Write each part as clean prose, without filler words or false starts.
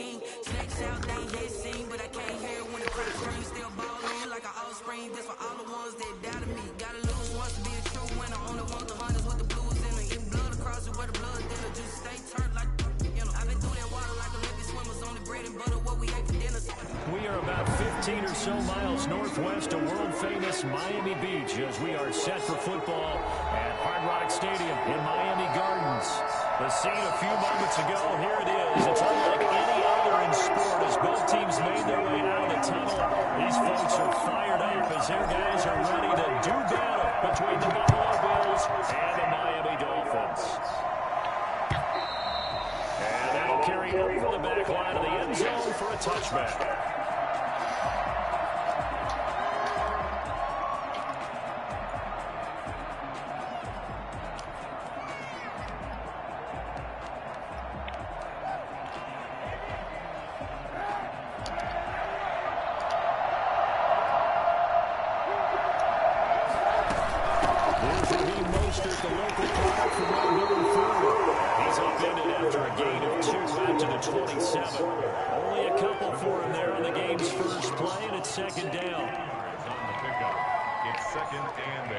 king. Snakes out, they hit scene, but I can't hear when the crowd screams. Still ballin' like an offspring. This for all the ones that doubted me. Gotta lose once to be a true winner. Only want the hunters with the blues in it. In blood across it where the blood thinner. Just stay turned like I've been through that water like Olympic swimmers. On the bread and butter, what we ate for dinner. We are about 15 or so miles northwest of world-famous Miami Beach as we are set for football at Hard Rock Stadium in Miami Gardens. The scene a few moments ago, here it is. It's unlike any other in sport as both teams made their way out of the tunnel. These folks are fired up as their guys are ready to do battle between the Buffalo Bills and the Miami Dolphins. And that'll carry over the back line of the end zone for a touchback. The local product from Melbourne, Florida. He's upended after a gain of 2 out to the 27. Only a couple for him there on the game's first play, and it's second down. On the pickup, it's second and 8.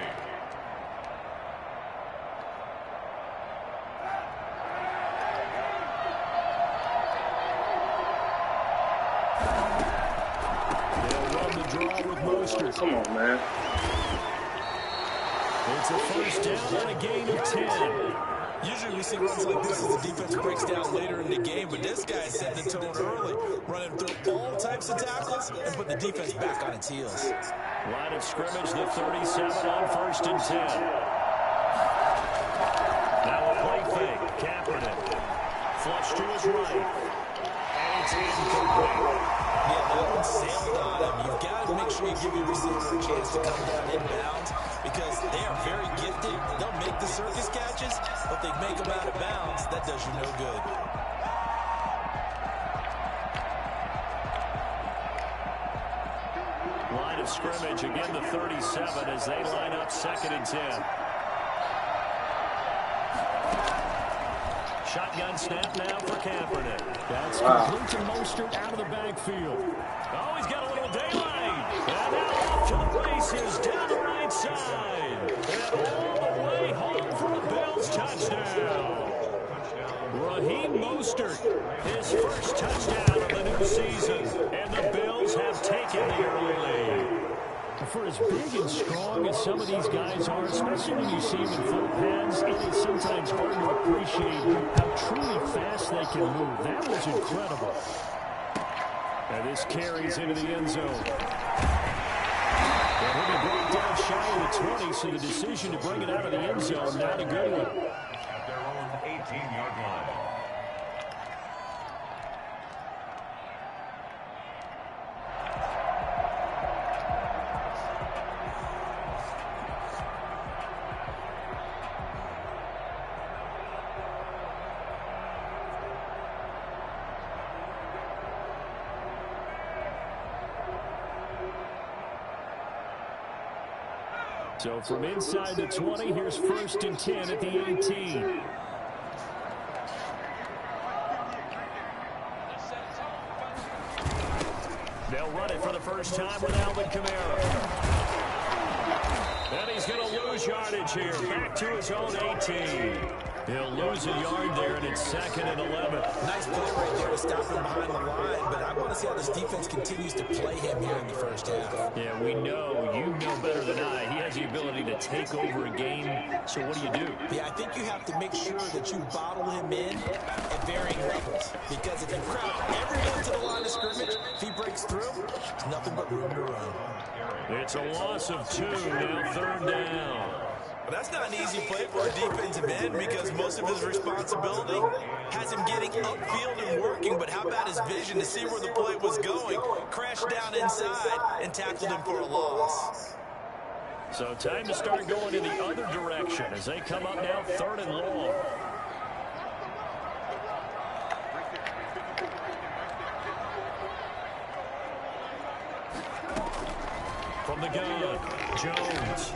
They'll run the draw with Mostert. Come on, man. It's a first down and a gain of 10. Usually we see runs like this as the defense breaks down later in the game, but this guy set the tone early, running through all types of tackles and put the defense back on its heels. Line of scrimmage, the 37 on first and 10. Now a play fake. Kaepernick. Flush to his right. And it's incomplete. Yeah, that one sailed on him. You've got to make sure you give your receiver a chance to come down inbounds because they are very gifted. They'll make the circus catches, but they make them out of bounds. That does you no good. Line of scrimmage, again the 37 as they line up second and 10. Shotgun snap now for Kaepernick. That's complete to Mostert out of the backfield. Oh, he's got a little daylight. And now off to the races down the right side. And all the way home for a Bills touchdown. Raheem Mostert, his first touchdown of the new season. And the Bills have taken the early lead. For as big and strong as some of these guys are, especially when you see them in full pads, it is sometimes hard to appreciate how truly fast they can move. That was incredible. And this carries into the end zone. And he'll be brought down shy of the 20, so the decision to bring it out of the end zone, not a good one. At their own 18-yard line. So from inside the 20, here's first and 10 at the 18. They'll run it for the first time with Alvin Kamara. And he's going to lose yardage here. Back to his own 18. He'll lose a yard there, and it's second and 11. Nice play right there to stop him behind the line, but I want to see how this defense continues to play him here in the first half. Yeah, we know. You know better than I. He has the ability to take over a game. So what do? Yeah, I think you have to make sure that you bottle him in at varying levels. Because if you crowd everyone to the line of scrimmage, if he breaks through, there's nothing but room to run. It's a loss of 2, now third down. Well, that's not an easy play for a defensive end because most of his responsibility has him getting upfield and working. But how about his vision to see where the play was going? Crashed down inside and tackled him for a loss. So time to start going in the other direction as they come up now third and long. From the gun, Jones.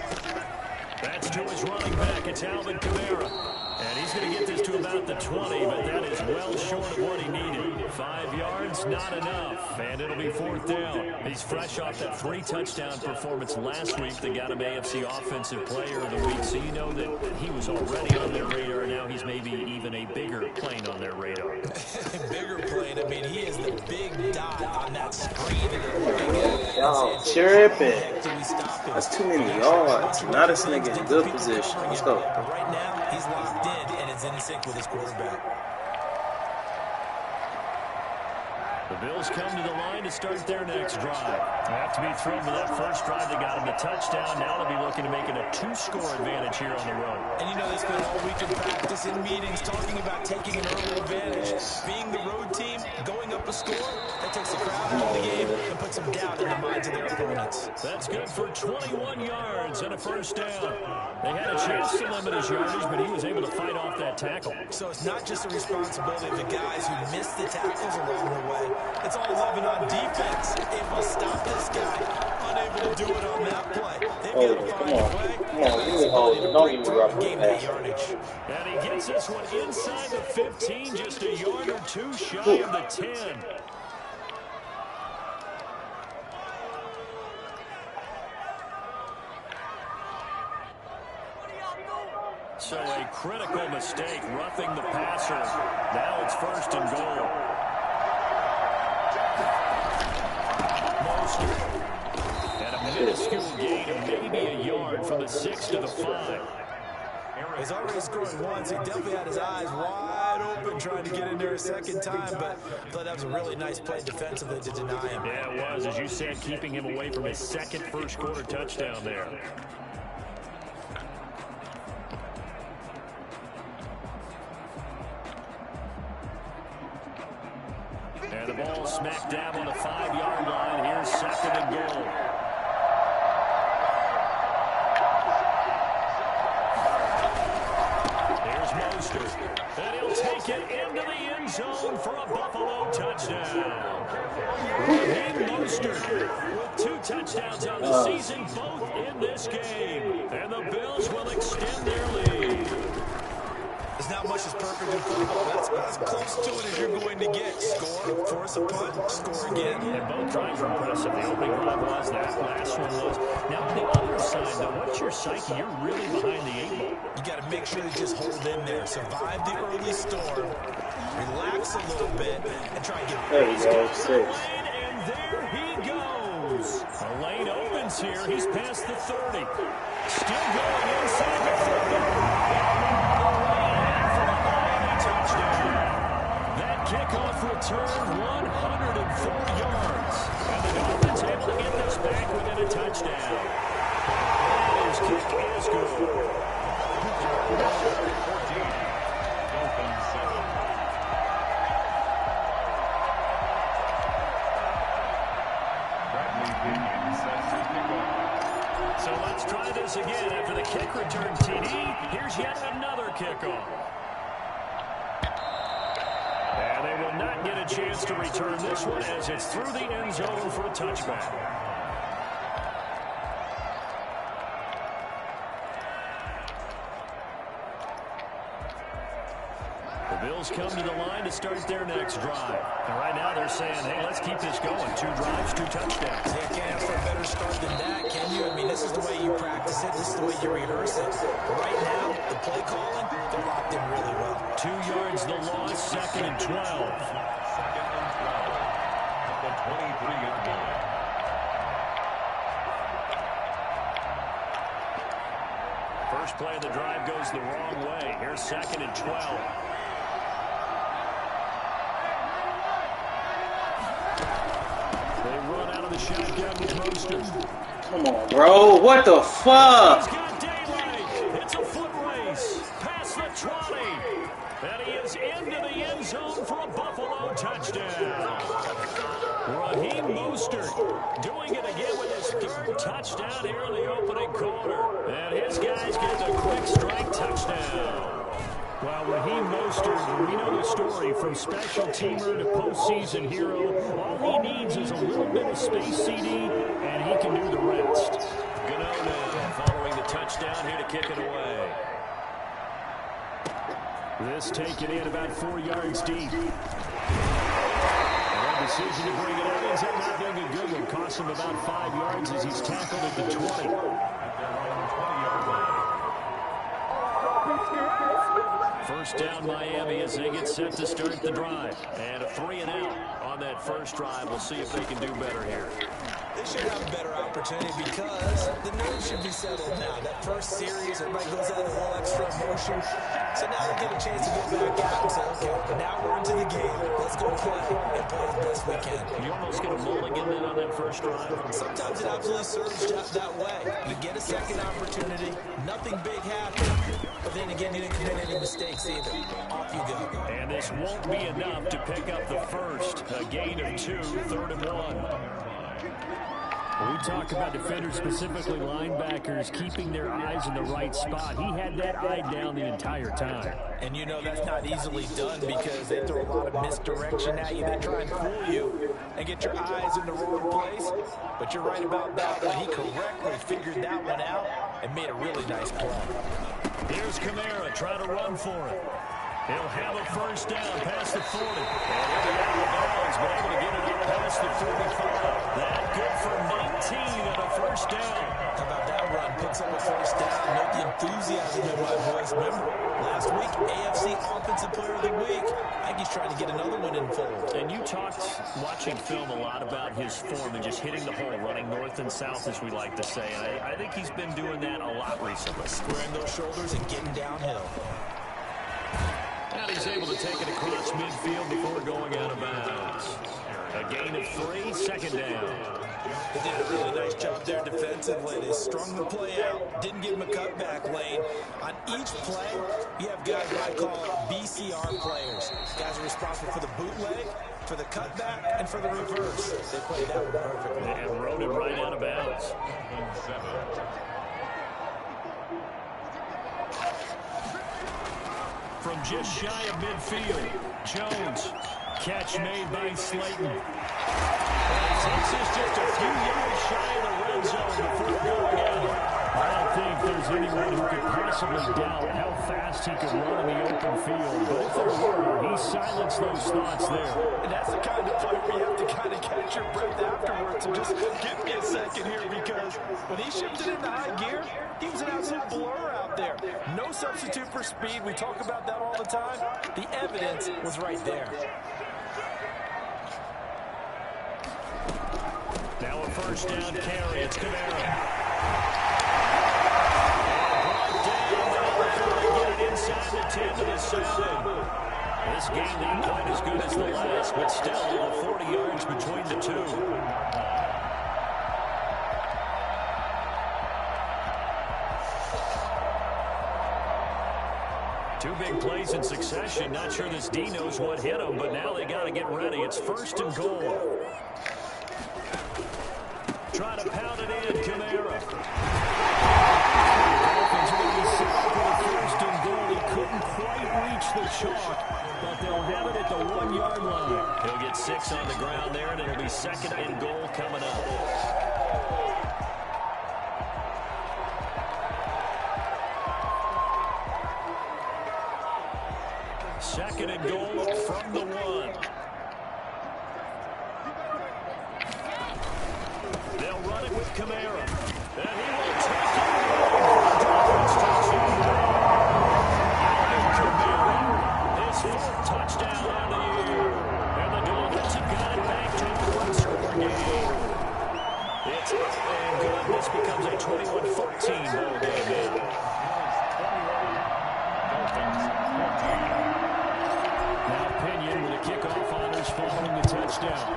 That's to his running back. It's Alvin Kamara. And he's going to get this to about the 20, but that is well short of what he needed. 5 yards, not enough, and it'll be 4th down. He's fresh off that 3-touchdown performance last week that got him AFC Offensive Player of the Week, so you know that he was already on their radar. Now he's maybe even a bigger plane on their radar. Bigger plane. I mean, he is the big dot on that screen. Y'all tripping. That's too many yards. Now this nigga in good position. Let's go. But right now, he's locked in and is in sync with his quarterback. The Bills come to the line to start their next drive. They have to be thrilled with that first drive that got them a touchdown. Now they'll be looking to make it a 2-score advantage here on the road. And you know, they spent all week in practice and meetings talking about taking an early advantage. Being the road team, going up a score, that takes the crowd out of the game and puts some doubt in the minds of their opponents. That's good for 21 yards and a first down. They had a chance to limit his yardage, but he was able to fight off that tackle. So it's not just the responsibility of the guys who missed the tackles along the way. It's all 11 on defense. Able to stop this guy. Unable to do it on that play. They've got to find a way. Come on, you hold it. Don't get me rough with that. Yardage. And he gets this one inside the 15, just a yard or two shy of the 10. So a critical mistake, roughing the passer. Now it's 1st and goal. And a minuscule gain of maybe a yard from the 6 to the 5. He's already scored once. He definitely had his eyes wide open trying to get in there a second time, but I thought that was a really nice play defensively to deny him. Yeah, it was, as you said, keeping him away from his second first-quarter touchdown there. And the ball smack dab on the 5-yard line. Here's 2nd and goal. Here's Mostert. And he'll take it into the end zone for a Buffalo touchdown. Raheem Mostert with 2 touchdowns on the season, both in this game. And the Bills will extend their lead. There's not much as perfect in football. That's as close to it as you're going to get. Score, force a punt, score again. And both drives were impressive. The opening drive was, that last one was. Now on the other side, though, what's your psyche? You're really behind the 8 ball. You got to make sure you just hold in there. Survive the early storm. Relax a little bit and try and get There we go, 6. And there he goes. A lane opens here. He's past the 30. Still going inside the 30. Kickoff return, 104 yards. And the Dolphins able to get this back within a touchdown. And his kick is good. So let's try this again. After the kick return TD, here's yet another kickoff. And they will not get a chance to return this one as it's through the end zone for a touchback. The Bills come to the line to start their next drive. And right now they're saying, hey, let's keep this going. 2 drives, 2 touchdowns. You can't ask for a better start than that, can you? I mean, this is the way you practice it. This is the way you rehearse it. But right now, the play calling, they're locked in really well. 2 yards the loss, 2nd and 12. 2nd and 12. At the 23-yard line. First play of the drive goes the wrong way. Here's 2nd and 12. They run out of the shotgun with Mostert. Come on, bro. What the fuck? He's got daylight. It's a foot race. Past the 20. And he is into the end zone for a Buffalo touchdown. Raheem Mostert doing it again with his 3rd touchdown here in the opening quarter. And his guys get the quick strike touchdown. Well, Raheem Mostert, we know the story, from special teamer to postseason hero. All he needs is a little bit of space, CD, and he can do the rest. Gano now following the touchdown here to kick it away. This taken in about 4 yards deep. And a decision to bring it out ends up not being a good one. Cost him about 5 yards as he's tackled at the 20. First down Miami as they get set to start the drive. And a 3-and-out on that first drive. We'll see if they can do better here. They should have a better opportunity because the nerves should be settled now. That first series, everybody goes out a little extra emotion. So now they get a chance to go back out and say, okay, now we're into the game. Let's go play and play as best we can. You almost get a mulligan then on that first drive. Sometimes it absolutely serves that way. You get a second opportunity, nothing big happened, but then again, you didn't commit any mistakes either. Off you go. And this won't be enough to pick up the first. A gain of 2, 3rd and 1. We talk about defenders, specifically linebackers, keeping their eyes in the right spot. He had that eye down the entire time. And you know that's not easily done because they throw a lot of misdirection at you. They try and fool you and get your eyes in the wrong place. But you're right about that one. He correctly figured that one out and made a really nice play. Here's Kamara trying to run for it. He'll have a first down past the 40. And he'll be out of bounds, but able to get it up past the 45. That good for 19 and a first down. How about that run? Picks up a first down. Note the enthusiasm in my voice. Remember, last week, AFC Offensive Player of the Week. I think he's trying to get another one in fold. And you talked, watching film, a lot about his form and just hitting the hole, running north and south, as we like to say. And I think he's been doing that a lot recently. Squaring those shoulders and getting downhill. And he's able to take it across midfield before going out of bounds. A gain of 3, second down. They did a really nice job there defensively. They strung the play out, didn't give him a cutback lane. On each play, you have guys what I call BCR players. Guys are responsible for the bootleg, for the cutback, and for the reverse. They played that one perfectly. And rode it right out of bounds. From just shy of midfield, Jones. Catch made by Slayton. Takes us just a few yards shy of the red zone before going out. I don't think there's anyone who could possibly doubt how fast he could run in the open field. But if there were, he silenced those thoughts there. And that's the kind of play where you have to kind of catch your breath afterwards. So just give me a second here because when he shifted into high gear, he was an absolute blur out there. No substitute for speed. We talk about that all the time. The evidence was right there. Now a first down carry. It's Kamara. Get it inside the 10 to the 7. This game not quite as good as the last, but still over 40 yards between the two. Two big plays in succession. Not sure this D knows what hit him, but now they got to get ready. It's 1st and goal. Trying to pound it in, Kamara. Dolphins are going to be set for the 1st and goal. He couldn't quite reach the chalk, but they'll have it at the 1-yard line. He'll get 6 on the ground there, and it'll be 2nd and goal coming up. Second and goal from the 1. They'll run it with Kamara. And he will take it. Kamara, his 4th touchdown on the year. And the Dolphins have got it back to a 1-score game. It's up and good. This becomes a 21-14 ball game now. Now Pinion with a kickoff honors following the touchdown.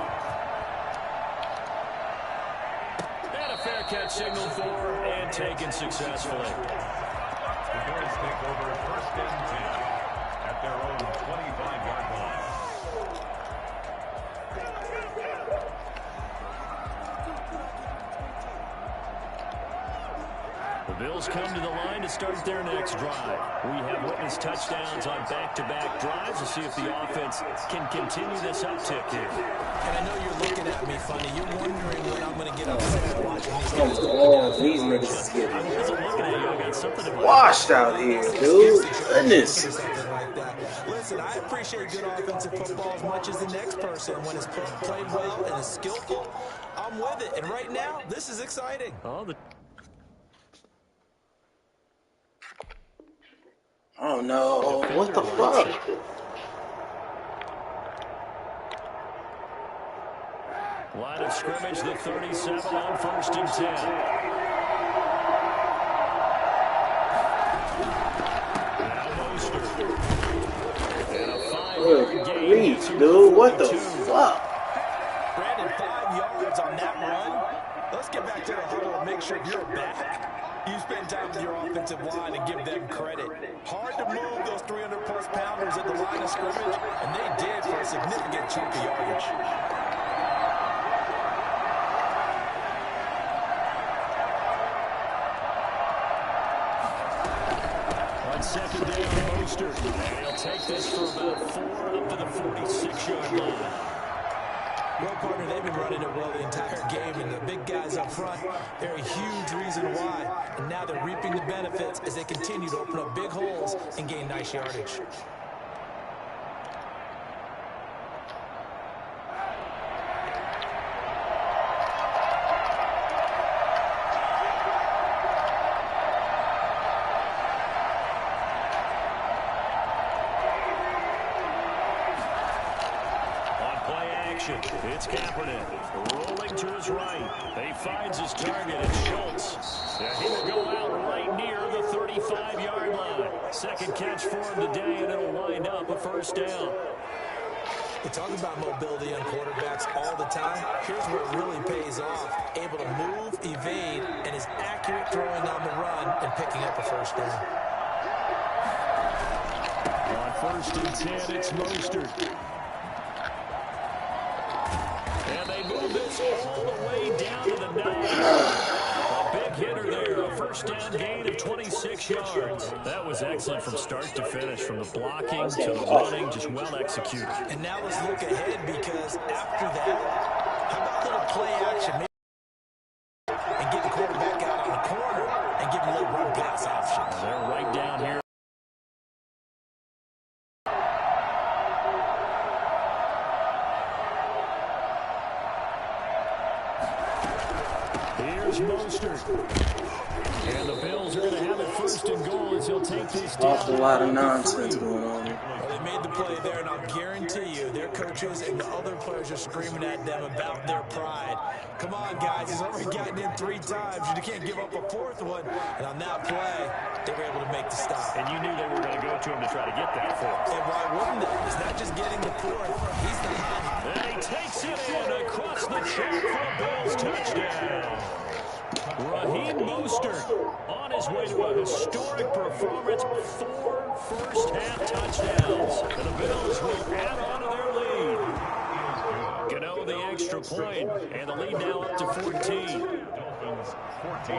And a fair catch signaled for and taken successfully. The Bears take over 1st and 10 at their own 25-yard line. The Bills come to the line to start their next drive. We have witnessed touchdowns on back-to-back drives to see if the offense can continue this uptick here. And I know you're looking at me funny. You're wondering when I'm going to get upset watching these Come guys. on, these niggas is getting I wasn't looking at you. I got something in my washed out here, dude. Goodness. Something like that. Listen, I appreciate good offensive football as much as the next person. When it's played well and is skillful, I'm with it. And right now, this is exciting. Oh no, what the fuck? Line of scrimmage, the 37 on 1st and 10. Now Mostert. And a 5-yard gain. Grief, dude, what the fuck? Brandon, 5 yards on that run. Let's get back to the huddle and make sure you're back. You spend time with your offensive line and give them credit. Hard to move those 300-plus pounders at the line of scrimmage, and they did for a significant chunk of yardage. On 2nd down, Mostert. And he'll take this for about 4 up to the 46-yard line. Well, partner, they've been running it well the entire game, and the big guys up front, they're a huge reason why. And now they're reaping the benefits as they continue to open up big holes and gain nice yardage. It's Kaepernick rolling to his right. He finds his target. It's Schultz. He will go out right near the 35-yard line. Second catch for him today, and it'll wind up a 1st down. We talk about mobility on quarterbacks all the time. Here's where it really pays off. Able to move, evade, and is accurate throwing on the run and picking up a 1st down. On 1st and 10, it's Mostert. And they move this all the way down to the 9. A big hitter there. A 1st down gain of 26 yards. That was excellent from start to finish. From the blocking to the running, just well executed. And now let's look ahead, because after that, how about a little play action? Maybe and get the quarterback out on the corner and give him a little run pass option. They're right down here. Here's Mostert. And the Bills are going to have it 1st and goal as he'll take this down. Awful lot of nonsense going on here. Well, they made the play there, and I'll guarantee you their coaches and the other players are screaming at them about their pride. Come on, guys. He's already gotten in 3 times. You can't give up a 4th one. And on that play, they were able to make the stop. And you knew they were going to go to him to try to get that 4th. And why wouldn't they? It's not just getting the 4th. He's the man. And he takes it in across the track for a Bills touchdown. Raheem Mostert on his way to a historic performance. 4 first-half touchdowns. And the Bills will add on to their lead. Gano the extra point, and the lead now up to 14. Dolphins 14.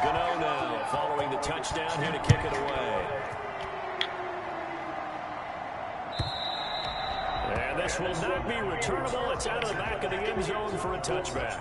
Gano now following the touchdown here to kick it away. And this will not be returnable. It's out of the back of the end zone for a touchback.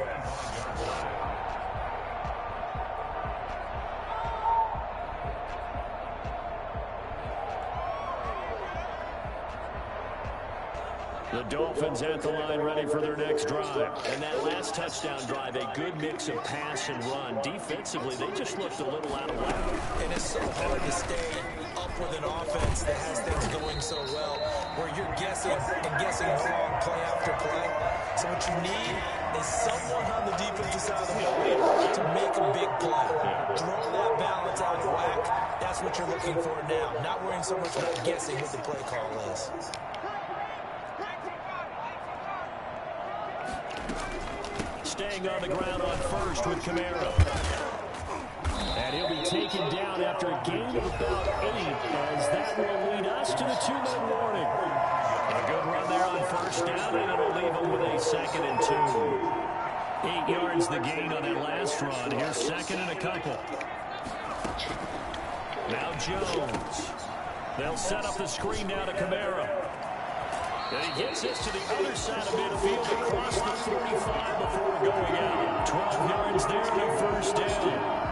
The Dolphins at the line ready for their next drive. And that last touchdown drive, a good mix of pass and run. Defensively, they just looked a little out of whack. And it's so hard to stay up with an offense that has things going so well, where you're guessing and guessing wrong play after play. So what you need is someone on the defensive side of the ball to make a big play. Throw that balance out of whack. That's what you're looking for now. Not worrying so much about guessing what the play call is. Staying on the ground on 1st with Camaro. And he'll be taken down after a gain of about 8, as that will lead us to the 2-minute warning. A good run there on 1st down, and it'll leave him with a 2nd and 2. 8 yards the gain on that last run. Here's 2nd and a couple. Now Jones. They'll set up the screen now to Kamara. And he gets this to the other side of midfield across the 45 before going out. 12 yards there and a first down.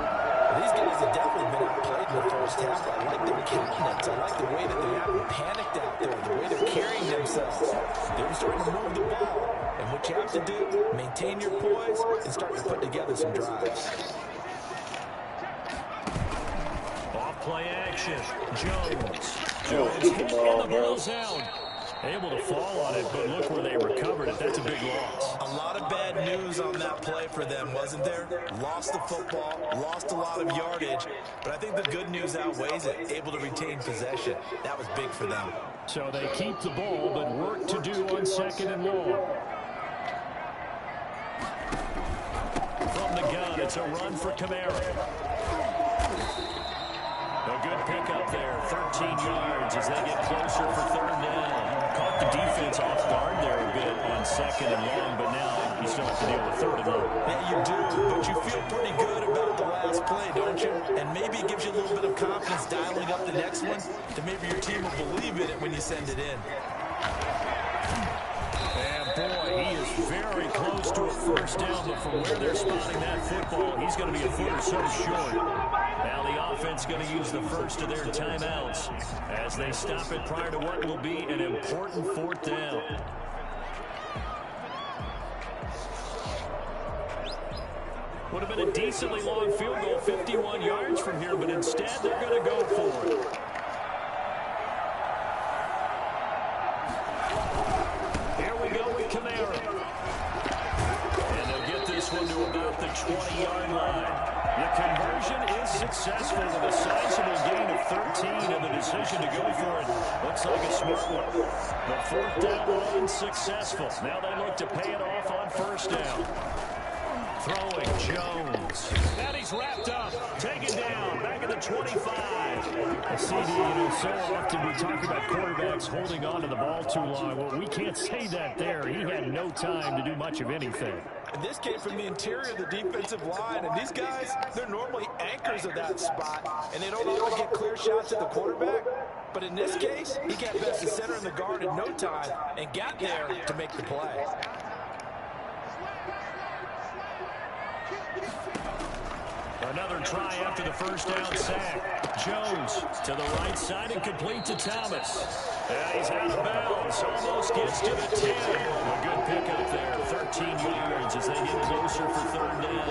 These guys have definitely been outplayed in the first half. I like their countenance. I like the way that they haven't panicked out there, the way they're carrying themselves. They're starting to move the ball. And what you have to do, maintain your poise and start to put together some drives. Off play action. Jones hit and the ball's out. Able to fall on it, but look where they recovered it. That's a big loss. A lot of bad news on that play for them, wasn't there? Lost the football, lost a lot of yardage, but I think the good news outweighs it. Able to retain possession. That was big for them. So they keep the ball, but work to do on 2nd and long. From the gun, it's a run for Kamara. A good pickup there, 13 yards as they get closer for 3rd down. Caught the defense off guard there a bit on 2nd and long, but now you still have to deal with 3rd and long. Yeah, you do, but you feel pretty good about the last play, don't you? And maybe it gives you a little bit of confidence dialing up the next one, that maybe your team will believe in it when you send it in. And boy, he is very close to a first down, but from where they're spotting that football, he's going to be a foot or so short. Now the offense going to use the first of their timeouts as they stop it prior to what will be an important 4th down. Would have been a decently long field goal, 51 yards from here, but instead they're going to go for it. Here we go with Kamara. And they'll get this one to about the 20-yard line. The conversion is successful with a sizable gain of 13, and the decision to go for it looks like a smart one. The 4th down run successful. Now they look to pay it off on 1st down. Throwing Jones. And he's wrapped up. Taken down. Back at the 25. CD, so often we talk about quarterbacks holding on to the ball too long. Well, we can't say that there. He had no time to do much of anything. And this came from the interior of the defensive line. And these guys, they're normally anchors of that spot. And they don't always get clear shots at the quarterback. But in this case, he got past the center and the guard in no time and got there to make the play. Another try after the first down sack. Jones to the right side and complete to Thomas. He's out of bounds. Almost gets to the 10. A good pickup there. 13 yards as they get closer for 3rd down.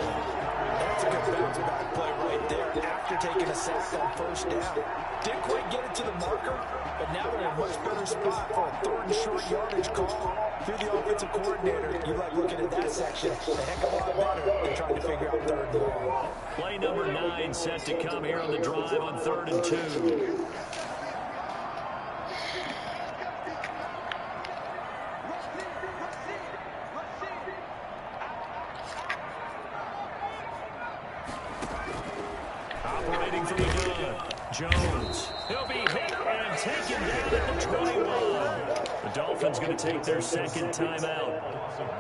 That's a good bounce back play right there after taking a sack on 1st down. Didn't quite get it to the marker, but now they're in a much better spot for a 3rd and short yardage call. If you're the offensive coordinator, you like looking at that section a heck of a lot better than trying to figure out 3rd and long. Play number 9 set to come here on the drive on 3rd and 2. Operating from the gun, Jones. He'll be hit and taken down at the 21. The Dolphins going to take their 2nd timeout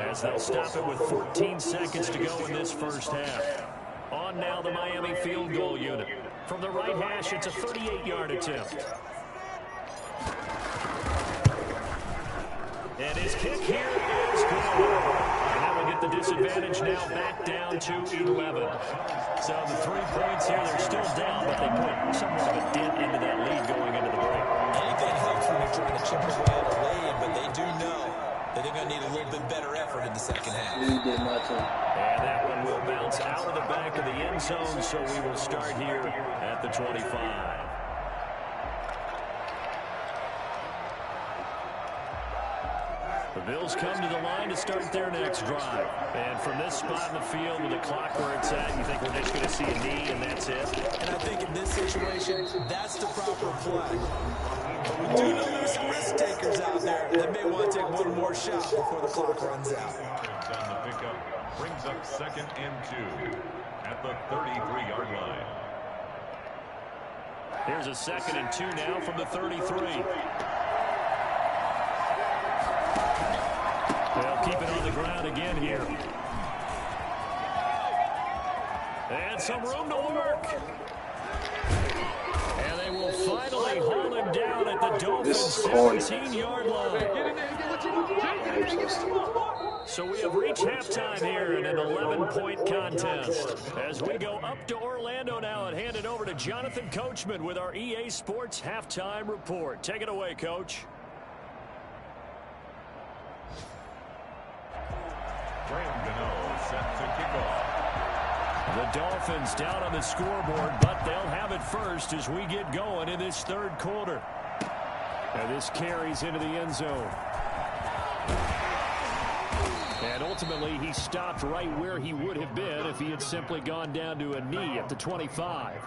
as they'll stop it with 14 seconds to go in this first half. On now the Miami field goal unit. From the right hash, it's a 38-yard attempt. And his kick here is good. And that will get the disadvantage now back down to 11. So the 3 points here, they're still down, but they put somewhat of a dent into that lead going into the break. Anything helps when you're trying to chip away at a lead, but they do know that they're going to need a little bit better effort in the second half. And that one will bounce out of the back of the end zone, so we will start here at the 25. The Bills come to the line to start their next drive. And from this spot in the field with the clock where it's at, you think we're just going to see a knee and that's it? And I think in this situation, that's the proper play. But we do know there's some risk takers out there that may want to take one more shot before the clock runs out. On the pickup brings up 2nd and 2 at the 33-yard line. Here's a 2nd and 2 now from the 33. They'll keep it on the ground again here. And some room to work. the Dolphins' This is corny. 17-yard line. So we have reached halftime here in an 11-point contest. As we go up to Orlando now and hand it over to Jonathan Coachman with our EA Sports Halftime Report. Take it away, Coach. Set to kick off. The Dolphins down on the scoreboard, but they'll have it first as we get going in this third quarter. And this carries into the end zone. And ultimately, he stopped right where he would have been if he had simply gone down to a knee at the 25.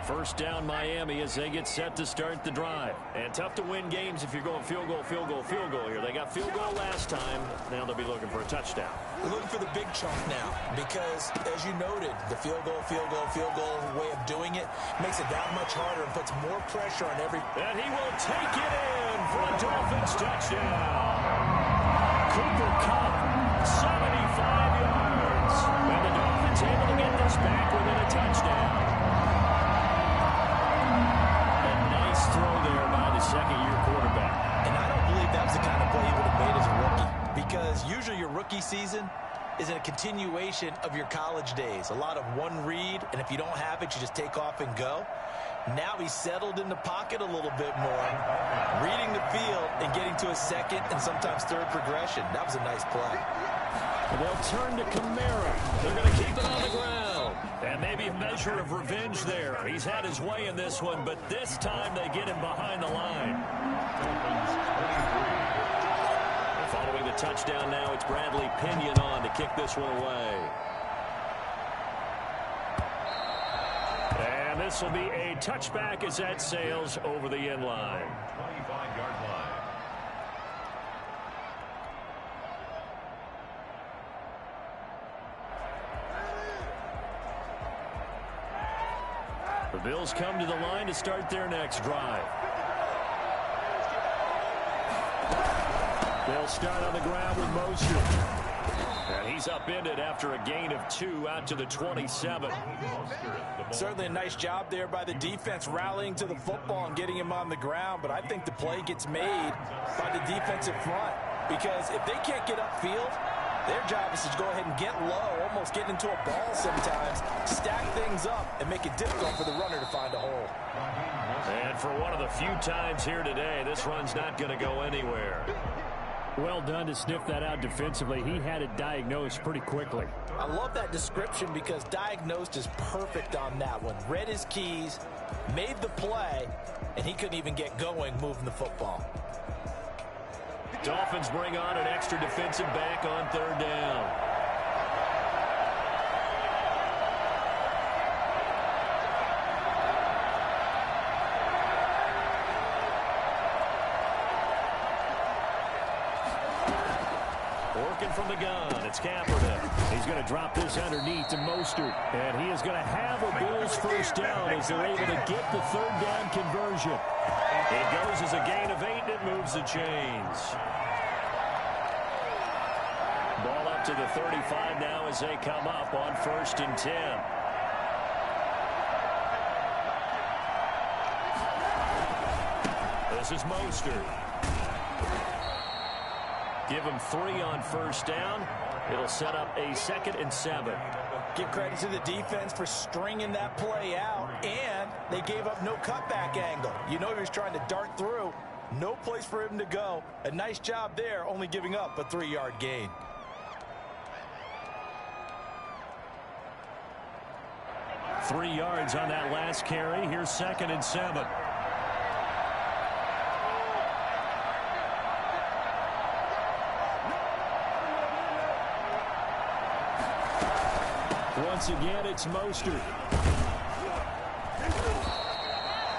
First down Miami as they get set to start the drive. And tough to win games if you're going field goal here. They got field goal last time. Now they'll be looking for a touchdown. We're looking for the big chunk now because, as you noted, the field goal way of doing it makes it that much harder and puts more pressure on every... And he will take it in for a Dolphins touchdown. Cooper Kupp, 75 yards. And the Dolphins able to get this back within a touchdown. Throw there by the second-year quarterback. And I don't believe that was the kind of play he would have made as a rookie, because usually your rookie season is a continuation of your college days. A lot of one read, and if you don't have it, you just take off and go. Now he's settled in the pocket a little bit more, reading the field and getting to a second and sometimes third progression. That was a nice play. They'll turn to Kamara. They're going to keep it on the ground. And maybe a measure of revenge there. He's had his way in this one, but this time they get him behind the line. Following the touchdown now, it's Bradley Pinion on to kick this one away. And this will be a touchback as that sails over the end line. 25-yard line. The Bills come to the line to start their next drive. They'll start on the ground with Mostert. And he's upended after a gain of 2 out to the 27. Certainly a nice job there by the defense rallying to the football and getting him on the ground, but I think the play gets made by the defensive front, because if they can't get upfield, their job is to go ahead and get low, almost get into a ball sometimes, stack things up, and make it difficult for the runner to find a hole. And for one of the few times here today, this run's not going to go anywhere. Well done to sniff that out defensively. He had it diagnosed pretty quickly. I love that description because diagnosed is perfect on that one. Read his keys, made the play, and he couldn't even get going moving the football. Dolphins bring on an extra defensive back on third down. Working from the gun, it's Kaepernick. He's going to drop this underneath to Mostert. And he is going to have a Bills first down as they're able to get the third down conversion. It goes as a gain of 8, and it moves the chains. Ball up to the 35 now as they come up on 1st and 10. This is Mostert. Give him 3 on first down. It'll set up a 2nd and 7. Give credit to the defense for stringing that play out, and they gave up no cutback angle. You know he was trying to dart through. No place for him to go. A nice job there, only giving up a 3-yard gain. Three yards on that last carry. Here's 2nd and 7. Once again, it's Mostert.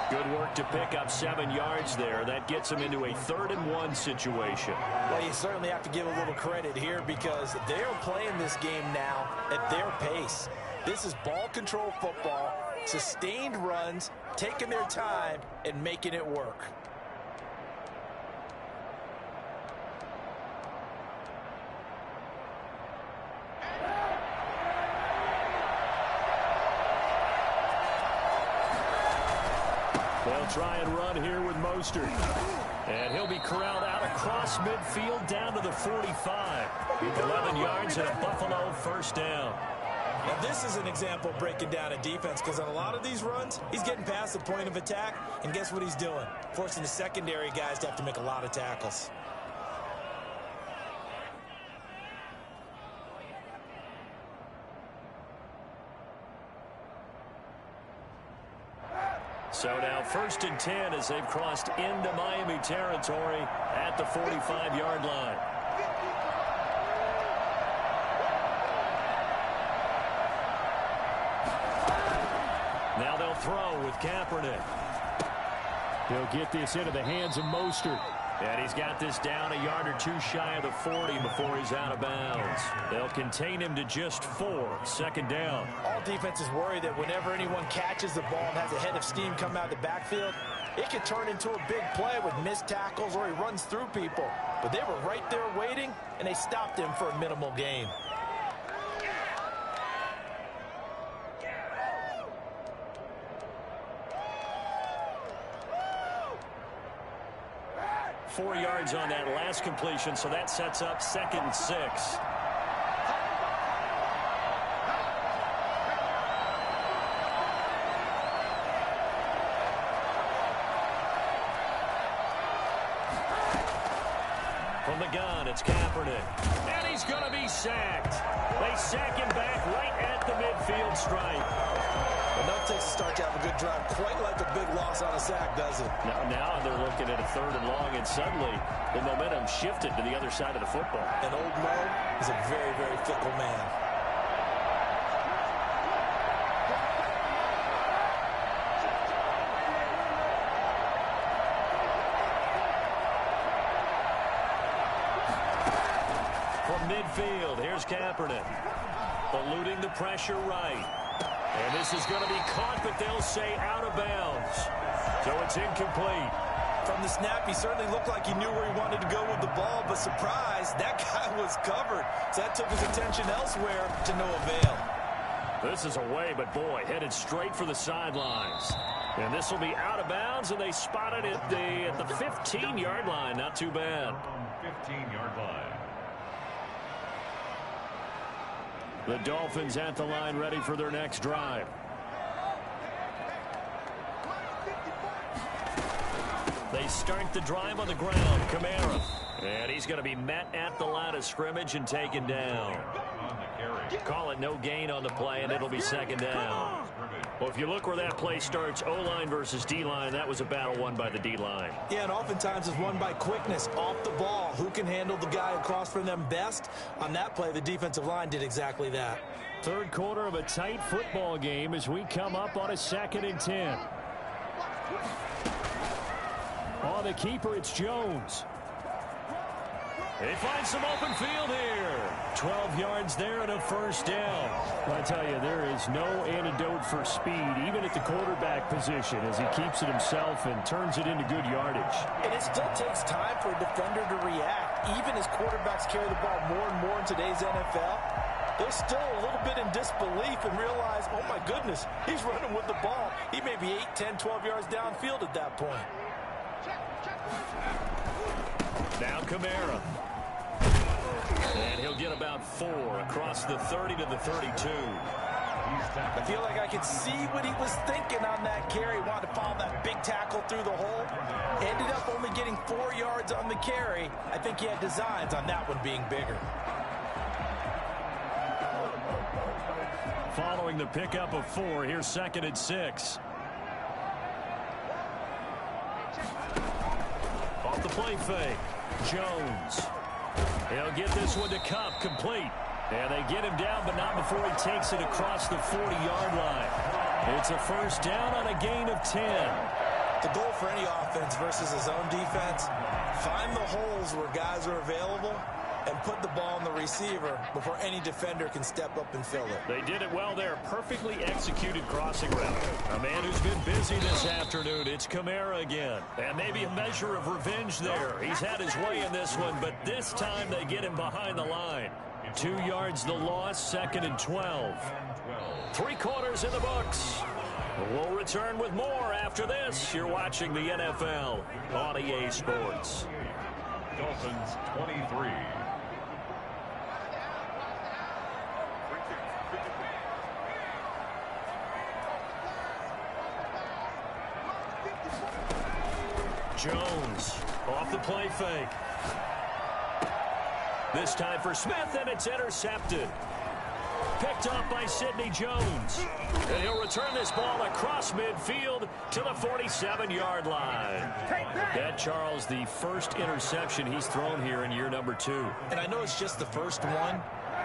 Good work to pick up 7 yards there. That gets him into a 3rd and 1 situation. Well, you certainly have to give a little credit here because they're playing this game now at their pace. This is ball control football, Sustained runs, taking their time, and making it work. They'll try and run here with Mostert. And he'll be corralled out across midfield down to the 45. 11 yards and a Buffalo first down. Now, this is an example of breaking down a defense, because on a lot of these runs, he's getting past the point of attack, and guess what he's doing? Forcing the secondary guys to have to make a lot of tackles. So now 1st and 10 as they've crossed into Miami territory at the 45-yard line. Now they'll throw with Kaepernick. He'll get this into the hands of Mostert. And he's got this down a yard or two shy of the 40 before he's out of bounds. They'll contain him to just 4. Second down. All defenses worry that whenever anyone catches the ball and has a head of steam come out of the backfield, it can turn into a big play with missed tackles or he runs through people. But they were right there waiting, and they stopped him for a minimal gain. Four yards on that last completion, so that sets up 2nd and 6. From the gun, it's Kaepernick. And he's going to be sacked. They sack him back right at the midfield stripe. Enough takes to start to have a good drive. Quite like a big loss on a sack, does it? Now they're looking at a 3rd and long, and suddenly the momentum shifted to the other side of the football. And old Mo is a very, very fickle man. From midfield, here's Kaepernick. Eluding the pressure right. And this is going to be caught, but they'll say out of bounds. So it's incomplete. From the snap, he certainly looked like he knew where he wanted to go with the ball, but surprise, that guy was covered. So that took his attention elsewhere to no avail. This is away, but boy, headed straight for the sidelines. And this will be out of bounds, and they spot it at the 15-yard line. Not too bad. 15-yard line. The Dolphins at the line, ready for their next drive. They start the drive on the ground. Kamara. And he's going to be met at the line of scrimmage and taken down. On the carry. Call it no gain on the play, and it'll be 2nd down. Well, if you look where that play starts, O-line versus D-line, that was a battle won by the D-line. Yeah, and oftentimes it's won by quickness off the ball. Who can handle the guy across from them best? On that play, the defensive line did exactly that. 3rd quarter of a tight football game as we come up on a 2nd and 10. On the keeper, it's Jones. They find some open field here. 12 yards there and a first down. I tell you, there is no antidote for speed, even at the quarterback position, as he keeps it himself and turns it into good yardage. And it still takes time for a defender to react. Even as quarterbacks carry the ball more and more in today's NFL, they're still a little bit in disbelief and realize, oh my goodness, he's running with the ball. He may be 8, 10, 12 yards downfield at that point. Now Kamara. And he'll get about 4 across the 30 to the 32. I feel like I could see what he was thinking on that carry. Wanted to follow that big tackle through the hole. Ended up only getting 4 yards on the carry. I think he had designs on that one being bigger. Following the pickup of 4, here's 2nd and 6. Off the play fake, Jones. He'll get this one to Cup, complete. And they get him down, but not before he takes it across the 40-yard line. It's a first down on a gain of 10. The goal for any offense versus his own defense, find the holes where guys are available and put the ball on the receiver before any defender can step up and fill it. They did it well there. Perfectly executed crossing route. A man who's been busy this afternoon. It's Kamara again. And maybe a measure of revenge there. He's had his way in this one, but this time they get him behind the line. 2 yards the loss, 2nd and 12. 3 quarters in the books. We'll return with more after this. You're watching the NFL on EA Sports. Dolphins 23. Jones off the play fake. This time for Smith, and it's intercepted. Picked up by Sidney Jones. And he'll return this ball across midfield to the 47-yard line. That, Charles, the first interception he's thrown here in year number 2. And I know it's just the first one,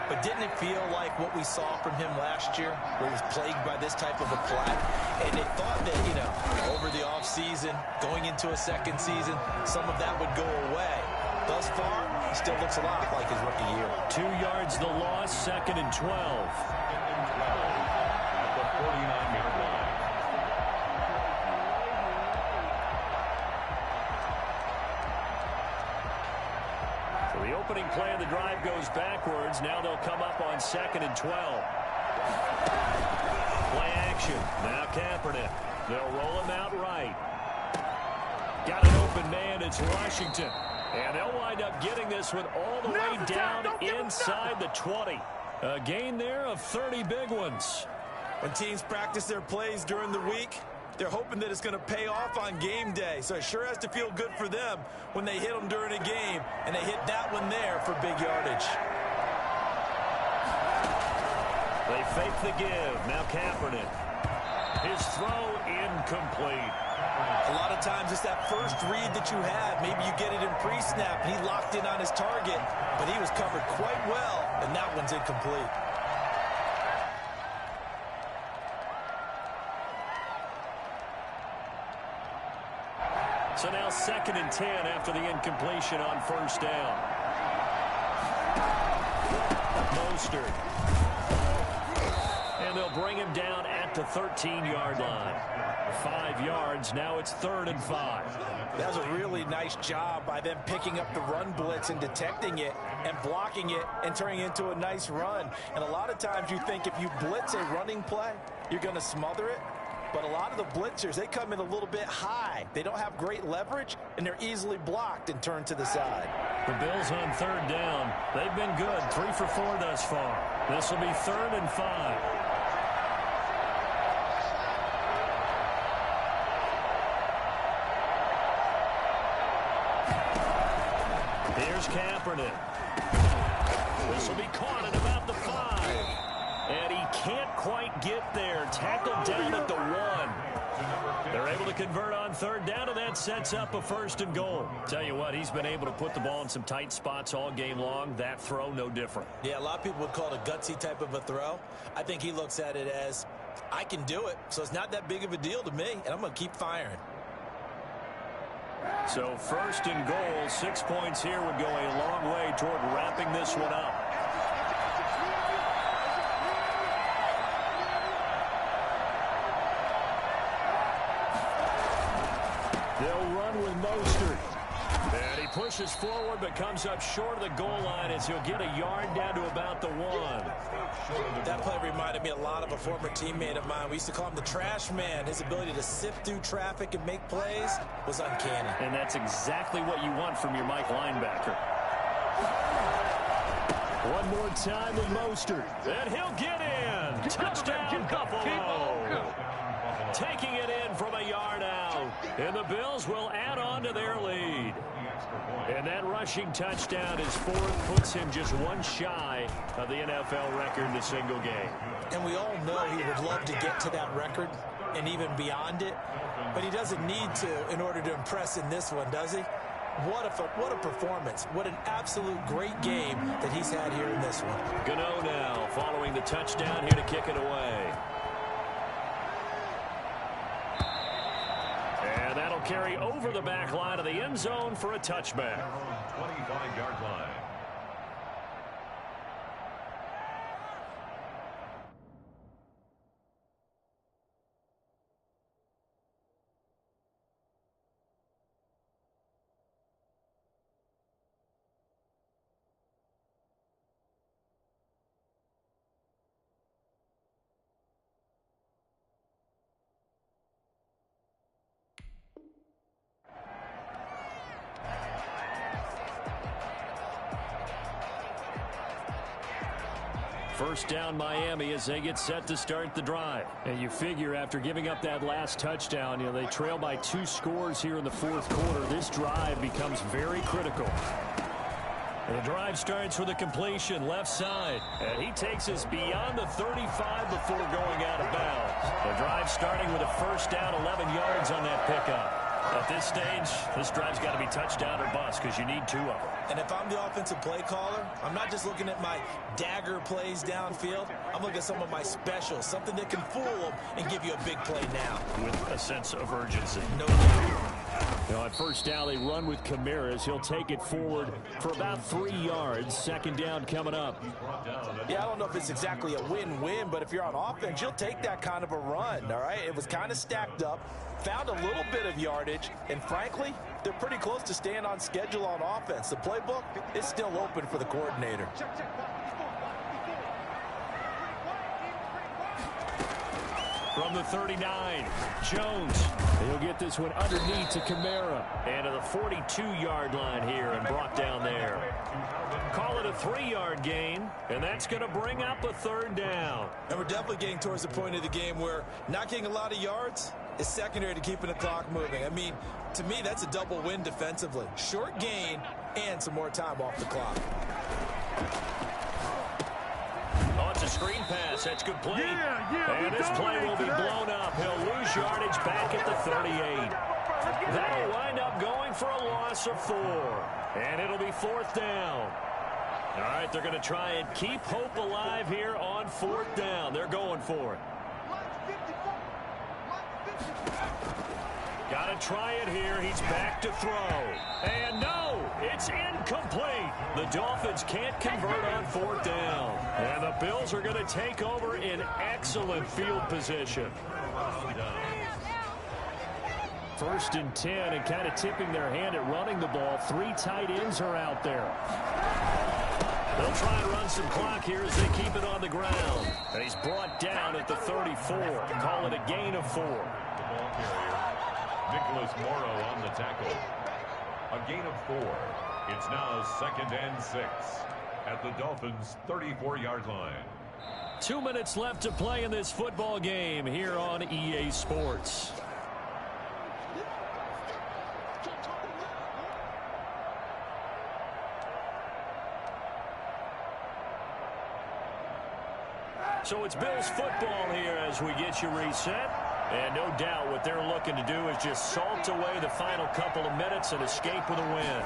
but didn't it feel like what we saw from him last year, where he was plagued by this type of a play? And they thought that, you know, over the offseason, going into a second season, some of that would go away. Thus far, he still looks a lot like his rookie year. 2 yards the loss, 2nd and 12. At the 49-yard line. So the opening play of the drive goes backwards. Now they'll come up on 2nd and 12. Play action. Now Kaepernick. They'll roll him out right. Got an open man. It's Washington. And they'll wind up getting this one all the way down inside the 20. A gain there of 30 big ones. When teams practice their plays during the week, they're hoping that it's going to pay off on game day. So it sure has to feel good for them when they hit them during a game, and they hit that one there for big yardage. They fake the give. Now Kaepernick. His throw incomplete. A lot of times it's that first read that you have. Maybe you get it in pre-snap, and he locked in on his target, but he was covered quite well, and that one's incomplete. So now 2nd and 10 after the incompletion on first down. Mostert. And they'll bring him down at the 13-yard line. 5 yards. Now it's 3rd and 5. That was a really nice job by them picking up the run blitz and detecting it and blocking it and turning it into a nice run. And a lot of times you think if you blitz a running play, you're going to smother it. But a lot of the blitzers, they come in a little bit high. They don't have great leverage, and they're easily blocked and turned to the side. The Bills on 3rd down. They've been good. 3 for 4 thus far. This will be 3rd and 5. Here's Kaepernick. This will be caught at about the 5. And he can't quite get there. Tackled down at the 1. They're able to convert on 3rd down, and that sets up a 1st and goal. Tell you what, he's been able to put the ball in some tight spots all game long. That throw, no different. Yeah, a lot of people would call it a gutsy type of a throw. I think he looks at it as, I can do it, so it's not that big of a deal to me, and I'm going to keep firing. So 1st and goal, 6 points here would go a long way toward wrapping this one up. They'll run with Mostert. And he pushes forward but comes up short of the goal line as he'll get a yard down to about the 1. That play reminded me a lot of a former teammate of mine. We used to call him the trash man. His ability to sift through traffic and make plays was uncanny. And that's exactly what you want from your Mike linebacker. One more time with Mostert. And he'll get in. Touchdown, Buffalo. Taking it in from a yard out. And the Bills will add on to their lead. And that rushing touchdown is 4th, puts him just one shy of the NFL record in a single game. And we all know he would love to get to that record and even beyond it, but he doesn't need to in order to impress in this one, does he? What a performance. What an absolute great game that he's had here in this one. Gano now following the touchdown here to kick it away. And that'll carry over the back line of the end zone for a touchback. 25-yard line. First down Miami as they get set to start the drive. And you figure after giving up that last touchdown, they trail by 2 scores here in the fourth quarter. This drive becomes very critical. And the drive starts with a completion left side. And he takes us beyond the 35 before going out of bounds. The drive starting with a first down, 11 yards on that pickup. At this stage, this drive's got to be touchdown or bust because you need 2 of them. And if I'm the offensive play caller, I'm not just looking at my dagger plays downfield. I'm looking at some of my specials, something that can fool them and give you a big play now. With a sense of urgency. No doubt. At first down, they run with Camaras. He'll take it forward for about 3 yards. Second down coming up. Yeah, I don't know if it's exactly a win-win, but if you're on offense, you'll take that kind of a run, all right? It was kind of stacked up, found a little bit of yardage, and frankly, they're pretty close to staying on schedule on offense. The playbook is still open for the coordinator. From the 39, Jones. He'll get this one underneath to Kamara. And to the 42-yard line here and brought down there. Call it a 3-yard gain, and that's going to bring up a third down. And we're definitely getting towards the point of the game where not getting a lot of yards is secondary to keeping the clock moving. I mean, to me, that's a double win defensively. Short gain and some more time off the clock. Oh, it's a screen pass. That's good play. And this play will be blown up. He'll lose yardage back at the 38. That'll wind up going for a loss of 4. And it'll be 4th down. All right, they're going to try and keep hope alive here on 4th down. They're going for it. Got to try it here. He's back to throw. And no, it's incomplete. The Dolphins can't convert on 4th down. And the Bills are going to take over in excellent field position. 1st and 10, and kind of tipping their hand at running the ball. 3 tight ends are out there. They'll try and run some clock here as they keep it on the ground. And he's brought down at the 34. Call it a gain of 4. The ball carrier, Nicholas Morrow on the tackle. A gain of 4. It's now 2nd and 6 at the Dolphins' 34-yard line. 2 minutes left to play in this football game here on EA Sports. So it's Bills football here as we get you reset. And no doubt what they're looking to do is just salt away the final couple of minutes and escape with a win.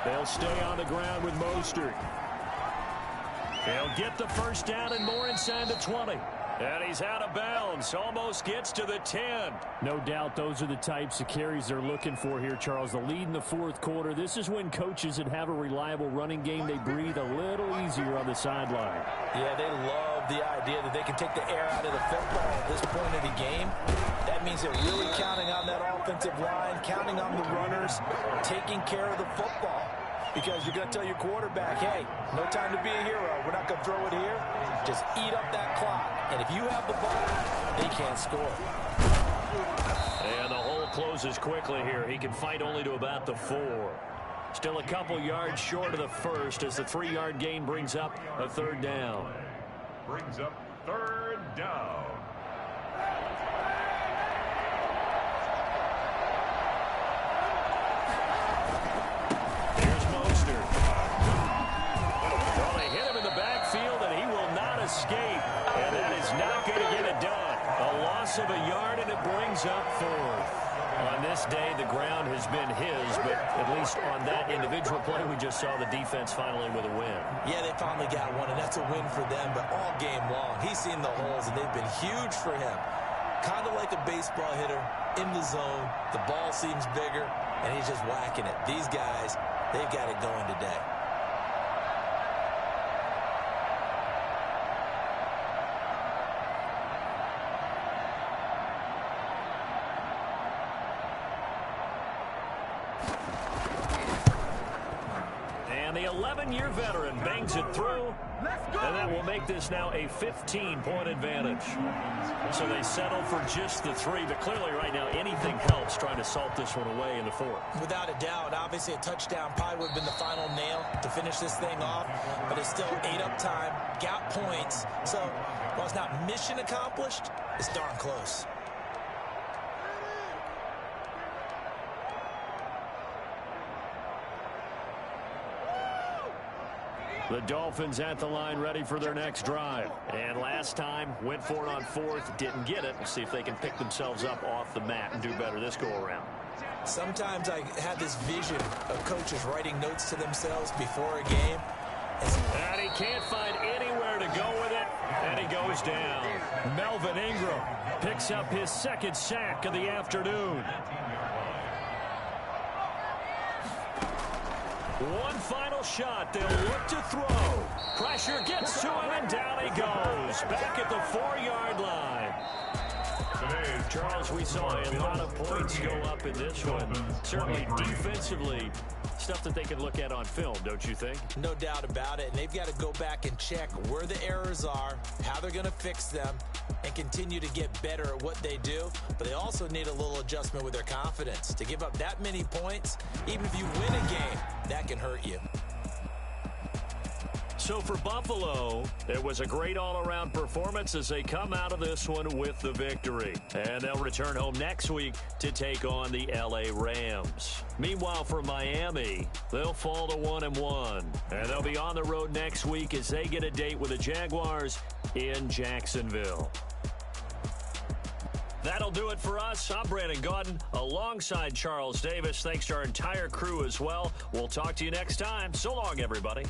They'll stay on the ground with Mostert. They'll get the first down and more inside the 20. And he's out of bounds. Almost gets to the 10. No doubt those are the types of carries they're looking for here, Charles. The lead in the fourth quarter. This is when coaches that have a reliable running game, they breathe a little easier on the sideline. Yeah, they love the idea that they can take the air out of the football at this point of the game. That means they're really counting on that offensive line, counting on the runners, taking care of the football. Because you're going to tell your quarterback, hey, no time to be a hero. We're not going to throw it here. Just eat up that clock. And if you have the ball, they can't score. And the hole closes quickly here. He can fight only to about the 4. Still a couple yards short of the first as the 3-yard gain brings up a third down. Brings up 3rd down. Escape, and that is not going to get it done. A loss of a yard, and it brings up 4th. On this day, the ground has been his, but at least on that individual play, we just saw the defense finally with a win. Yeah, they finally got one, and that's a win for them, but all game long, he's seen the holes, and they've been huge for him. Kind of like a baseball hitter in the zone. The ball seems bigger, and he's just whacking it. These guys, they've got it going today. And the 11-year veteran bangs it through. And that will make this now a 15-point advantage. So they settle for just the 3, but clearly right now anything helps trying to salt this one away in the 4th. Without a doubt, obviously a touchdown probably would have been the final nail to finish this thing off, but it's still 8 up time, got points. So while it's not mission accomplished, it's darn close. The Dolphins at the line ready for their next drive. And last time, went for it on 4th, didn't get it. We'll see if they can pick themselves up off the mat and do better this go-around. Sometimes I have this vision of coaches writing notes to themselves before a game. And he can't find anywhere to go with it, and he goes down. Melvin Ingram picks up his 2nd sack of the afternoon. One final shot. They'll look to throw. Pressure gets to him, and down he goes. Back at the 4-yard line. Charles, we saw a lot of points go up in this one. Certainly defensively, stuff that they can look at on film, don't you think? No doubt about it. And they've got to go back and check where the errors are, how they're going to fix them, and continue to get better at what they do. But they also need a little adjustment with their confidence. To give up that many points, even if you win a game, that can hurt you. So for Buffalo, it was a great all-around performance as they come out of this one with the victory. And they'll return home next week to take on the LA Rams. Meanwhile, for Miami, they'll fall to 1-1. And they'll be on the road next week as they get a date with the Jaguars in Jacksonville. That'll do it for us. I'm Brandon Gaudin alongside Charles Davis. Thanks to our entire crew as well. We'll talk to you next time. So long, everybody.